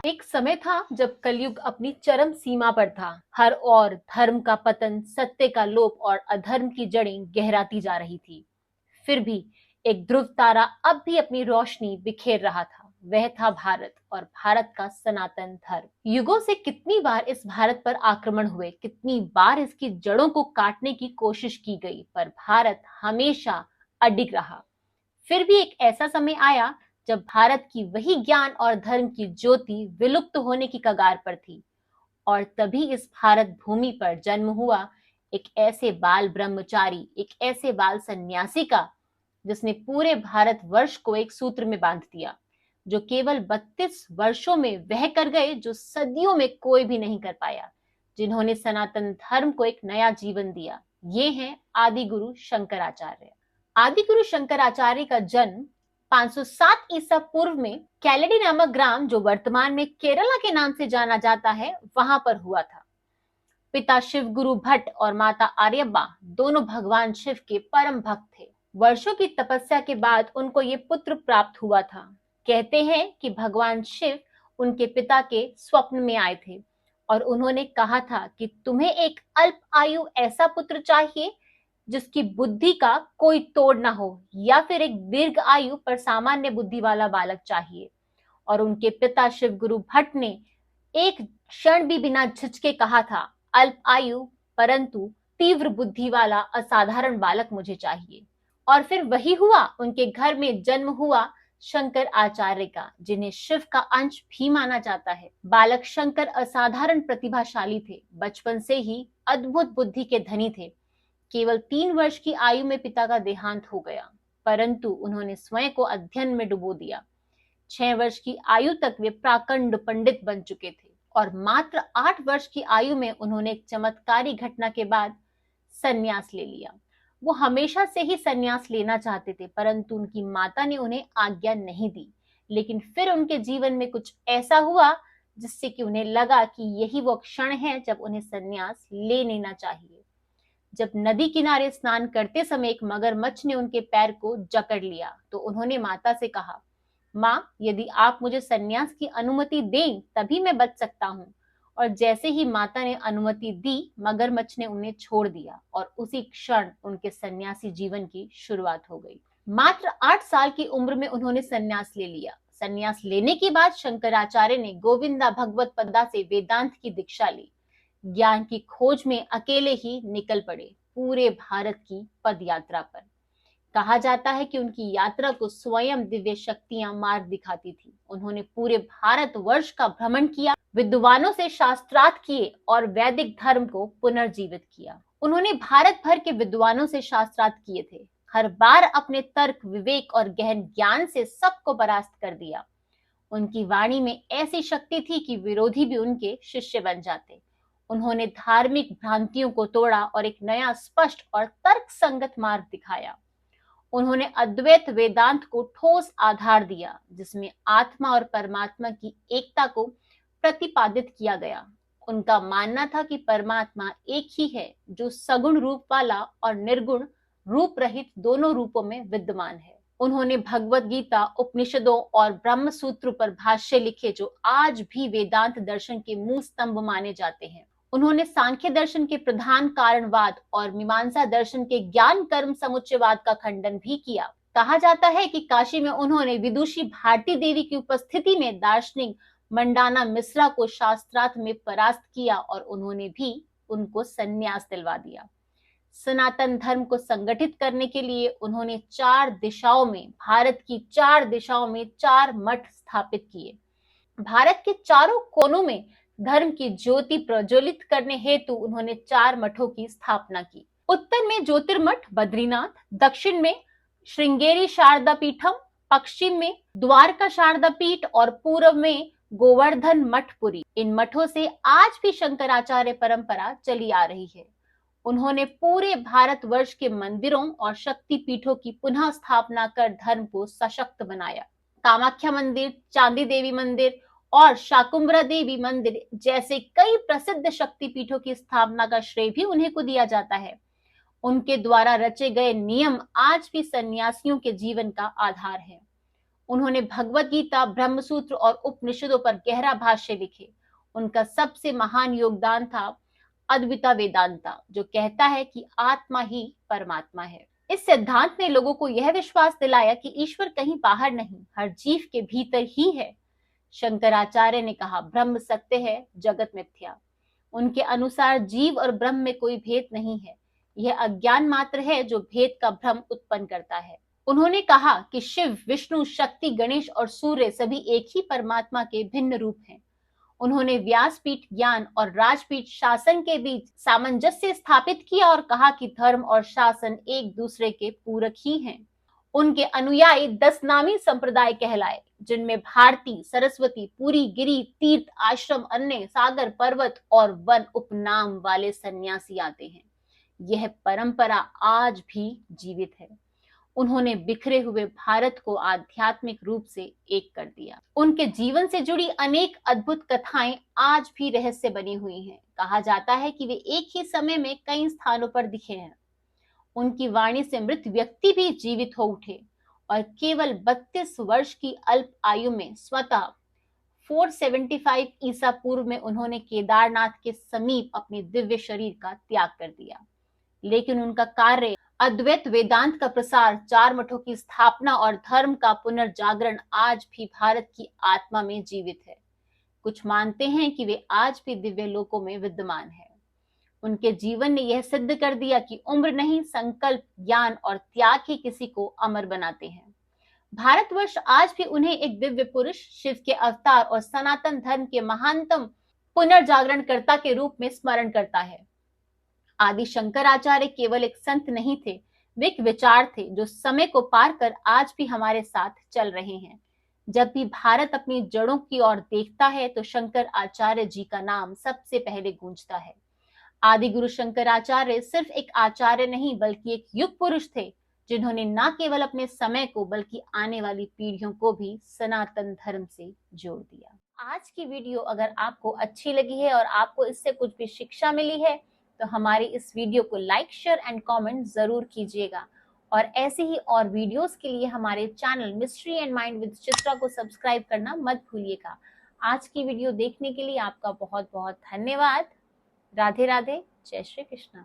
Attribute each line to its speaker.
Speaker 1: एक समय था जब कलयुग अपनी चरम सीमा पर था। हर ओर धर्म का पतन, सत्य का लोप और अधर्म की जड़ें गहराती जा रही थी। फिर भी एक ध्रुव तारा अब भी अपनी रोशनी बिखेर रहा था। वह था भारत और भारत का सनातन धर्म। युगों से कितनी बार इस भारत पर आक्रमण हुए, कितनी बार इसकी जड़ों को काटने की कोशिश की गई, पर भारत हमेशा अडिग रहा। फिर भी एक ऐसा समय आया जब भारत की वही ज्ञान और धर्म की ज्योति विलुप्त होने की कगार पर थी। और तभी इस भारत भूमि पर जन्म हुआ एक ऐसे बाल ब्रह्मचारी, एक ऐसे बाल सन्यासी का, जिसने पूरे भारत वर्ष को एक सूत्र में बांध दिया, जो केवल 32 वर्षों में वह कर गए जो सदियों में कोई भी नहीं कर पाया, जिन्होंने सनातन धर्म को एक नया जीवन दिया। ये हैं आदि गुरु शंकराचार्य। आदि गुरु शंकराचार्य का जन्म 507 ईसा पूर्व में कैलेडी नामक ग्राम, जो वर्तमान में केरला के नाम से जाना जाता है, वहां पर हुआ था। पिता शिव गुरु भट्ट और माता आर्यबा दोनों भगवान शिव के परम भक्त थे। वर्षों की तपस्या के बाद उनको ये पुत्र प्राप्त हुआ था। कहते हैं कि भगवान शिव उनके पिता के स्वप्न में आए थे और उन्होंने कहा था कि तुम्हें एक अल्प आयु ऐसा पुत्र चाहिए जिसकी बुद्धि का कोई तोड़ ना हो, या फिर एक दीर्घ आयु पर सामान्य बुद्धि वाला बालक चाहिए। और उनके पिता शिव गुरु भट्ट ने एक क्षण भी बिना झिझके कहा था, अल्प आयु परंतु तीव्र बुद्धि वाला असाधारण बालक मुझे चाहिए। और फिर वही हुआ। उनके घर में जन्म हुआ शंकर आचार्य का, जिन्हें शिव का अंश भी माना जाता है। बालक शंकर असाधारण प्रतिभाशाली थे, बचपन से ही अद्भुत बुद्धि के धनी थे। केवल 3 वर्ष की आयु में पिता का देहांत हो गया, परंतु उन्होंने स्वयं को अध्ययन में डुबो दिया। 6 वर्ष की आयु तक वे प्राकंड पंडित बन चुके थे और मात्र 8 वर्ष की आयु में उन्होंने एक चमत्कारी घटना के बाद संन्यास ले लिया। वो हमेशा से ही संन्यास लेना चाहते थे, परंतु उनकी माता ने उन्हें आज्ञा नहीं दी। लेकिन फिर उनके जीवन में कुछ ऐसा हुआ जिससे कि उन्हें लगा कि यही वो क्षण है जब उन्हें संन्यास ले लेना चाहिए। जब नदी किनारे स्नान करते समय एक मगरमच्छ ने उनके पैर को जकड़ लिया, तो उन्होंने माता से कहा, माँ, यदि आप मुझे संन्यास की अनुमति दें तभी मैं बच सकता हूँ। और जैसे ही माता ने अनुमति दी, मगरमच्छ ने उन्हें छोड़ दिया और उसी क्षण उनके सन्यासी जीवन की शुरुआत हो गई। मात्र 8 साल की उम्र में उन्होंने संन्यास ले लिया। संन्यास लेने के बाद शंकराचार्य ने गोविंदा भगवत पदा से वेदांत की दीक्षा ली। ज्ञान की खोज में अकेले ही निकल पड़े पूरे भारत की पद यात्रा पर। कहा जाता है कि उनकी यात्रा को स्वयं दिव्य शक्तियां मार्ग दिखाती थी। उन्होंने पूरे भारत वर्ष का भ्रमण किया, विद्वानों से शास्त्रार्थ किए और वैदिक धर्म को पुनर्जीवित किया। उन्होंने भारत भर के विद्वानों से शास्त्रार्थ किए थे। हर बार अपने तर्क, विवेक और गहन ज्ञान से सबको परास्त कर दिया। उनकी वाणी में ऐसी शक्ति थी कि विरोधी भी उनके शिष्य बन जाते। उन्होंने धार्मिक भ्रांतियों को तोड़ा और एक नया, स्पष्ट और तर्क संगत मार्ग दिखाया। उन्होंने अद्वैत वेदांत को ठोस आधार दिया, जिसमें आत्मा और परमात्मा की एकता को प्रतिपादित किया गया। उनका मानना था कि परमात्मा एक ही है, जो सगुण रूप वाला और निर्गुण रूप रहित दोनों रूपों में विद्यमान है। उन्होंने भगवत गीता, उपनिषदों और ब्रह्म सूत्र पर भाष्य लिखे, जो आज भी वेदांत दर्शन के मूल स्तंभ माने जाते हैं। उन्होंने सांख्य दर्शन के प्रधान कारणवाद और मीमांसा दर्शन के ज्ञान कर्म समुच्चयवाद का खंडन भी किया। कहा जाता है कि काशी में उन्होंने विदुषी भारती देवी की उपस्थिति में दार्शनिक मंडाना मिश्रा को शास्त्रार्थ में परास्त किया और उन्होंने भी उनको संन्यास दिलवा दिया। सनातन धर्म को संगठित करने के लिए उन्होंने 4 दिशाओं में, भारत की 4 दिशाओं में 4 मठ स्थापित किए। भारत के चारों कोनों में धर्म की ज्योति प्रज्वलित करने हेतु उन्होंने 4 मठों की स्थापना की। उत्तर में ज्योतिर्मठ बद्रीनाथ, दक्षिण में श्रृंगेरी शारदा पीठम, पश्चिम में द्वारका शारदा पीठ और पूर्व में गोवर्धन मठपुरी। इन मठों से आज भी शंकराचार्य परंपरा चली आ रही है। उन्होंने पूरे भारतवर्ष के मंदिरों और शक्ति पीठों की पुनः स्थापना कर धर्म को सशक्त बनाया। कामाख्या मंदिर, चांदी देवी मंदिर और शाकुंभरा देवी मंदिर जैसे कई प्रसिद्ध शक्ति पीठों की स्थापना का श्रेय भी उन्हें को दिया जाता है। उनके द्वारा रचे गए नियम आज भी सन्यासियों के जीवन का आधार है। उन्होंने भगवत गीता, ब्रह्मसूत्र और उपनिषदों पर गहरा भाष्य लिखे। उनका सबसे महान योगदान था अद्वैता वेदांता, जो कहता है कि आत्मा ही परमात्मा है। इस सिद्धांत ने लोगों को यह विश्वास दिलाया कि ईश्वर कहीं बाहर नहीं, हर जीव के भीतर ही है। शंकराचार्य ने कहा, ब्रह्म सत्य है, जगत मिथ्या। उनके अनुसार जीव और ब्रह्म में कोई भेद नहीं है, यह अज्ञान मात्र है जो भेद का भ्रम उत्पन्न करता है। उन्होंने कहा कि शिव, विष्णु, शक्ति, गणेश और सूर्य सभी एक ही परमात्मा के भिन्न रूप हैं। उन्होंने व्यासपीठ ज्ञान और राजपीठ शासन के बीच सामंजस्य स्थापित किया और कहा कि धर्म और शासन एक दूसरे के पूरक ही हैं। उनके अनुयायी 10 नामी संप्रदाय कहलाए, जिनमें भारती, सरस्वती, पुरी, गिरी, तीर्थ, आश्रम, अन्य, सागर, पर्वत और वन उपनाम वाले सन्यासी आते हैं। यह परंपरा आज भी जीवित है। उन्होंने बिखरे हुए भारत को आध्यात्मिक रूप से एक कर दिया। उनके जीवन से जुड़ी अनेक अद्भुत कथाएं आज भी रहस्य बनी हुई हैं। कहा जाता है कि वे एक ही समय में कई स्थानों पर दिखे हैं। उनकी वाणी से मृत व्यक्ति भी जीवित हो उठे और केवल 32 वर्ष की अल्प आयु में स्वतः 475 ईसा पूर्व में उन्होंने केदारनाथ के समीप अपने दिव्य शरीर का त्याग कर दिया। लेकिन उनका कार्य, अद्वैत वेदांत का प्रसार, 4 मठों की स्थापना और धर्म का पुनर्जागरण आज भी भारत की आत्मा में जीवित है। कुछ मानते हैं कि वे आज भी दिव्य लोकों में विद्यमान है। उनके जीवन ने यह सिद्ध कर दिया कि उम्र नहीं, संकल्प, ज्ञान और त्याग ही किसी को अमर बनाते हैं। भारतवर्ष आज भी उन्हें एक दिव्य पुरुष, शिव के अवतार और सनातन धर्म के महानतम पुनर्जागरणकर्ता के रूप में स्मरण करता है। आदि शंकराचार्य केवल एक संत नहीं थे, वे एक विचार थे जो समय को पार कर आज भी हमारे साथ चल रहे हैं। जब भी भारत अपनी जड़ों की ओर देखता है तो शंकर आचार्य जी का नाम सबसे पहले गूंजता है। आदि गुरु शंकराचार्य सिर्फ एक आचार्य नहीं बल्कि एक युग पुरुष थे, जिन्होंने न केवल अपने समय को बल्कि आने वाली पीढ़ियों को भी सनातन धर्म से जोड़ दिया। आज की वीडियो अगर आपको अच्छी लगी है और आपको इससे कुछ भी शिक्षा मिली है तो हमारी इस वीडियो को लाइक, शेयर एंड कमेंट जरूर कीजिएगा। और ऐसे ही और वीडियोस के लिए हमारे channel mystery and mind with Chitra को सब्सक्राइब करना मत भूलिएगा। आज की वीडियो देखने के लिए आपका बहुत बहुत धन्यवाद। राधे राधे, जय श्री कृष्णा।